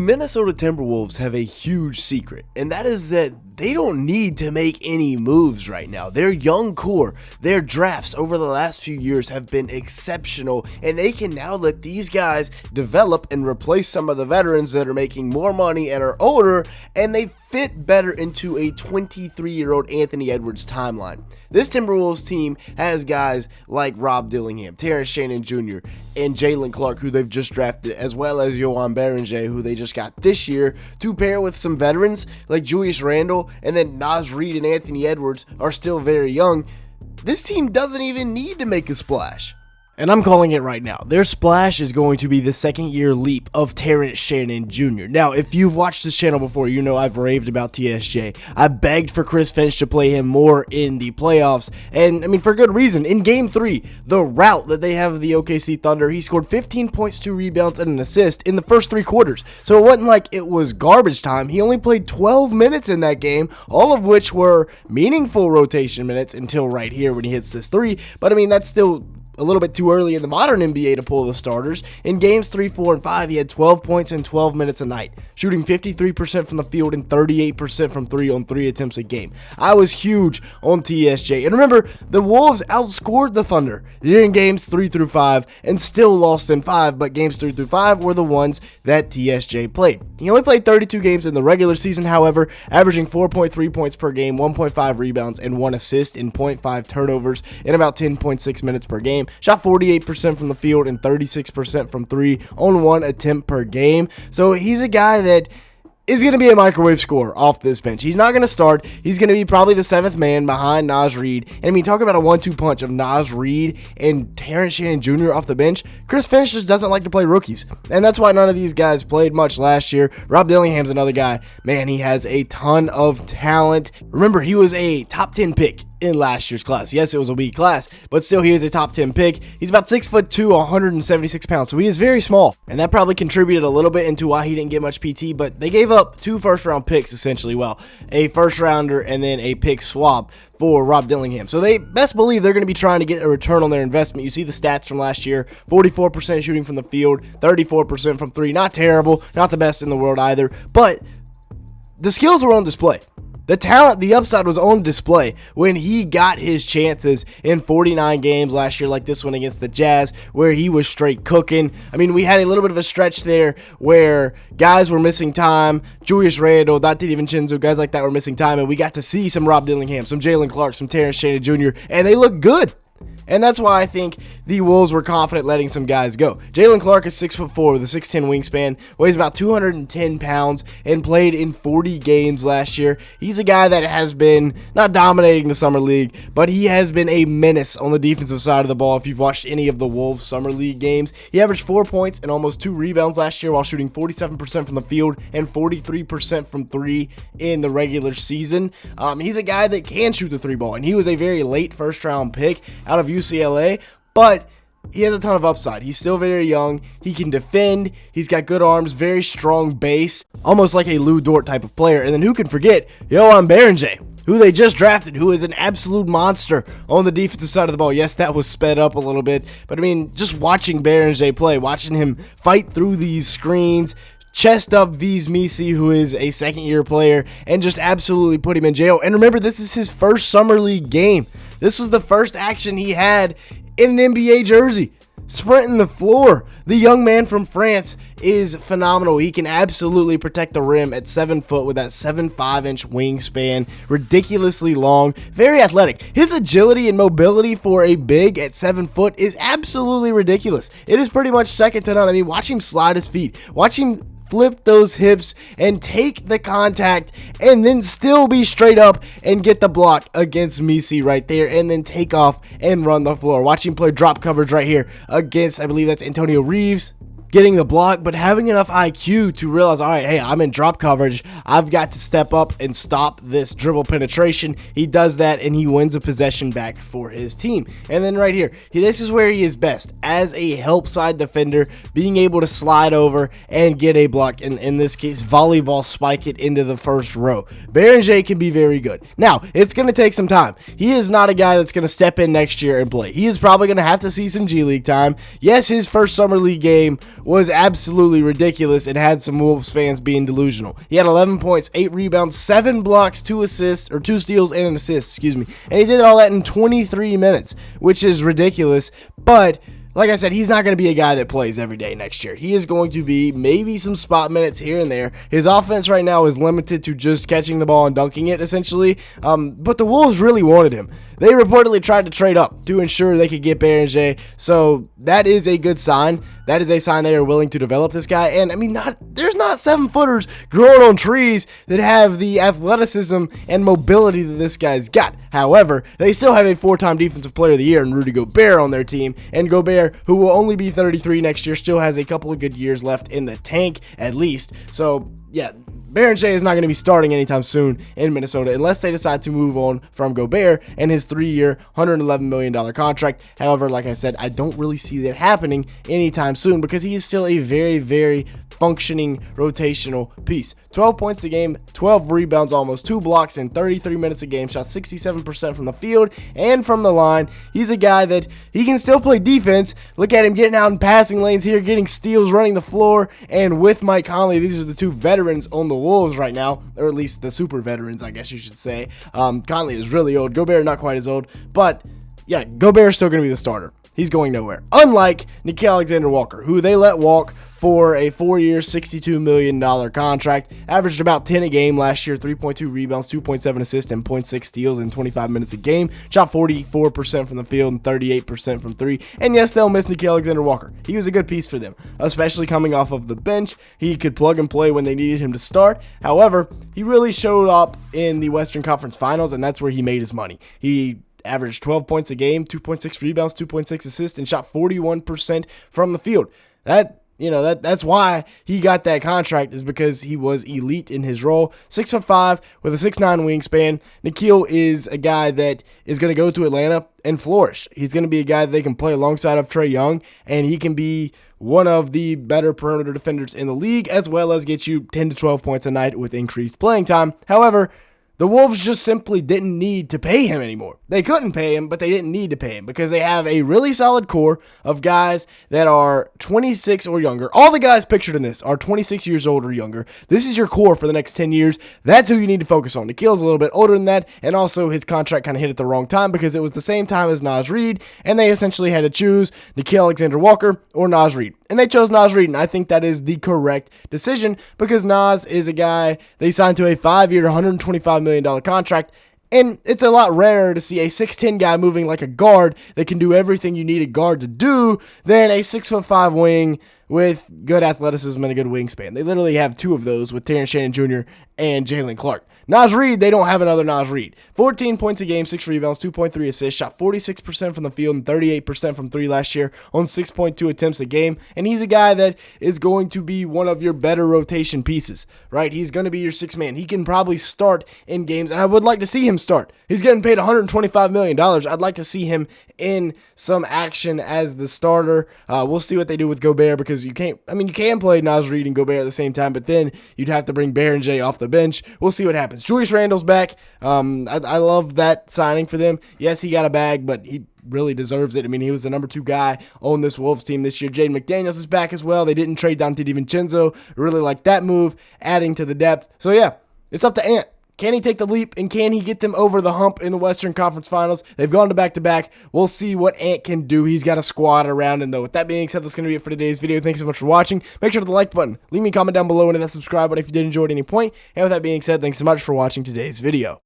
Minnesota Timberwolves have a huge secret, and that is that they don't need to make any moves right now. Their young core, their drafts over the last few years have been exceptional, and they can now let these guys develop and replace some of the veterans that are making more money and are older, and they fit better into a 23-year-old Anthony Edwards timeline. This Timberwolves team has guys like Rob Dillingham, Terrence Shannon Jr., and Jalen Clark, who they've just drafted, as well as Yoan Bearing, who they just got this year, to pair with some veterans like Julius Randle, and then Naz Reid and Anthony Edwards are still very young. This team doesn't even need to make a splash. And I'm calling it right now. Their splash is going to be the second-year leap of Terrence Shannon Jr. Now, if you've watched this channel before, you know I've raved about TSJ. I begged for Chris Finch to play him more in the playoffs, and I mean, for good reason. In Game 3, the rout that they have of the OKC Thunder, he scored 15 points, 2 rebounds, and an assist in the first 3 quarters. So it wasn't like it was garbage time. He only played 12 minutes in that game, all of which were meaningful rotation minutes until right here when he hits this 3. But I mean, that's still a little bit too early in the modern NBA to pull the starters. In games 3, 4, and 5, he had 12 points and 12 minutes a night, shooting 53% from the field and 38% from 3 on 3 attempts a game. I was huge on TSJ. And remember, the Wolves outscored the Thunder during games 3 through 5 and still lost in 5, but games 3 through 5 were the ones that TSJ played. He only played 32 games in the regular season, however, averaging 4.3 points per game, 1.5 rebounds, and 1 assist in 0.5 turnovers in about 10.6 minutes per game. Shot 48% from the field and 36% from 3 on 1 attempt per game. So he's a guy that is going to be a microwave scorer off this bench. He's not going to start. He's going to be probably the 7th man behind Naz Reid. And I mean, talking about a 1-2 punch of Naz Reid and Terrence Shannon Jr. off the bench, Chris Finch just doesn't like to play rookies. And that's why none of these guys played much last year. Rob Dillingham's another guy. Man, he has a ton of talent. Remember, he was a top 10 pick in last year's class. Yes, it was a weak class, but still he is a top 10 pick. He's about 6'2", 176 pounds, so he is very small, and that probably contributed a little bit into why he didn't get much PT, but they gave up 2 first-round picks, essentially. Well, a first-rounder and then a pick swap for Rob Dillingham. So they best believe they're going to be trying to get a return on their investment. You see the stats from last year, 44% shooting from the field, 34% from 3. Not terrible, not the best in the world either, but the skills were on display. The talent, the upside was on display when he got his chances in 49 games last year, like this one against the Jazz, where he was straight cooking. I mean, we had a little bit of a stretch there where guys were missing time. Julius Randle, Dante DiVincenzo, guys like that were missing time, and we got to see some Rob Dillingham, some Jalen Clark, some Terrence Shannon Jr., and they look good. And that's why I think the Wolves were confident letting some guys go. Jalen Clark is 6'4" with a 6'10" wingspan, weighs about 210 pounds, and played in 40 games last year. He's a guy that has been not dominating the Summer League, but he has been a menace on the defensive side of the ball. If you've watched any of the Wolves Summer League games, he averaged 4 points and almost 2 rebounds last year while shooting 47% from the field and 43% from 3 in the regular season. He's a guy that can shoot the 3 ball, and he was a very late first-round pick out of UCLA, but he has a ton of upside. He's still very young. He can defend. He's got good arms, very strong base, almost like a Lou Dort type of player. And then who can forget Yoan Bearing, who they just drafted, who is an absolute monster on the defensive side of the ball. Yes, that was sped up a little bit, but I mean, just watching Bearing play, watching him fight through these screens, chest up V's Misi, who is a second-year player, and just absolutely put him in jail. And remember, this is his first Summer League game. This was the first action he had in an NBA jersey, sprinting the floor. The young man from France is phenomenal. He can absolutely protect the rim at 7 foot with that 7'5" wingspan, ridiculously long, very athletic. His agility and mobility for a big at 7 foot is absolutely ridiculous. It is pretty much second to none. I mean, watch him slide his feet, watch him flip those hips and take the contact and then still be straight up and get the block against Misi right there and then take off and run the floor. Watch him play drop coverage right here against, I believe that's Antonio Reeves, getting the block, but having enough IQ to realize, all right, hey, I'm in drop coverage. I've got to step up and stop this dribble penetration. He does that, and he wins a possession back for his team. And then right here, this is where he is best, as a help side defender, being able to slide over and get a block, and in this case, volleyball spike it into the first row. Bearing can be very good. Now, it's going to take some time. He is not a guy that's going to step in next year and play. He is probably going to have to see some G League time. Yes, his first Summer League game was absolutely ridiculous and had some Wolves fans being delusional. He had 11 points, 8 rebounds, 7 blocks, 2 assists, or 2 steals and an assist, and he did all that in 23 minutes, which is ridiculous, but like I said, he's not going to be a guy that plays every day next year. He is going to be maybe some spot minutes here and there. His offense right now is limited to just catching the ball and dunking it, essentially. But the Wolves really wanted him. They reportedly tried to trade up to ensure they could get Bearing, so that is a good sign. That is a sign they are willing to develop this guy. And I mean, there's not 7-footers growing on trees that have the athleticism and mobility that this guy's got. However, they still have a 4-time Defensive Player of the Year in Rudy Gobert on their team. And Gobert, who will only be 33 next year, still has a couple of good years left in the tank at least. So, yeah. Bearing is not going to be starting anytime soon in Minnesota unless they decide to move on from Gobert and his 3-year, $111 million contract. However, like I said, I don't really see that happening anytime soon because he is still a very, very functioning rotational piece. 12 points a game, 12 rebounds, almost 2 blocks in 33 minutes a game, shot 67% from the field and from the line. He's a guy that he can still play defense. Look at him getting out in passing lanes here, getting steals, running the floor, and with Mike Conley, these are the 2 veterans on the Wolves right now, or at least the super veterans, I guess you should say. Conley is really old, Gobert not quite as old, but yeah, Gobert is still going to be the starter. He's going nowhere. Unlike Nickeil Alexander-Walker, who they let walk for a 4-year, $62 million contract. Averaged about 10 a game last year, 3.2 rebounds, 2.7 assists, and 0.6 steals in 25 minutes a game. Shot 44% from the field and 38% from 3. And yes, they'll miss Nickeil Alexander-Walker. He was a good piece for them, especially coming off of the bench. He could plug and play when they needed him to start. However, he really showed up in the Western Conference Finals, and that's where he made his money. He averaged 12 points a game, 2.6 rebounds, 2.6 assists, and shot 41% from the field. That's why he got that contract, is because he was elite in his role. 6'5" with a 6'9" wingspan. Nickeil is a guy that is going to go to Atlanta and flourish. He's going to be a guy that they can play alongside of Trae Young, and he can be one of the better perimeter defenders in the league, as well as get you 10 to 12 points a night with increased playing time. However, the Wolves just simply didn't need to pay him anymore. They couldn't pay him, but they didn't need to pay him because they have a really solid core of guys that are 26 or younger. All the guys pictured in this are 26 years old or younger. This is your core for the next 10 years. That's who you need to focus on. Nickeil's a little bit older than that, and also his contract kind of hit at the wrong time because it was the same time as Naz Reid, and they essentially had to choose Nickeil Alexander-Walker or Naz Reid. And they chose Naz Reid, and I think that is the correct decision because Naz is a guy they signed to a 5-year, $125 million contract, and it's a lot rarer to see a 6'10" guy moving like a guard that can do everything you need a guard to do than a 6'5" wing with good athleticism and a good wingspan. They literally have 2 of those with Terrence Shannon Jr. and Jalen Clark. Naz Reid, they don't have another Naz Reid. 14 points a game, 6 rebounds, 2.3 assists, shot 46% from the field and 38% from 3 last year on 6.2 attempts a game. And he's a guy that is going to be one of your better rotation pieces, right? He's going to be your 6th man. He can probably start in games, and I would like to see him start. He's getting paid $125 million. I'd like to see him in some action as the starter. We'll see what they do with Gobert because you can play Naz Reid and Gobert at the same time, but then you'd have to bring Bearing off the bench. We'll see what happens. Julius Randle's back. I love that signing for them. Yes, he got a bag, but he really deserves it. I mean, he was the number 2 guy on this Wolves team this year. Jaden McDaniels is back as well. They didn't trade Dante DiVincenzo. Really like that move, adding to the depth. So yeah, it's up to Ant. Can he take the leap, and can he get them over the hump in the Western Conference Finals? They've gone to back-to-back. We'll see what Ant can do. He's got a squad around him, though. With that being said, that's going to be it for today's video. Thanks so much for watching. Make sure to hit the like button. Leave me a comment down below and hit that subscribe button if you did enjoy at any point. And with that being said, thanks so much for watching today's video.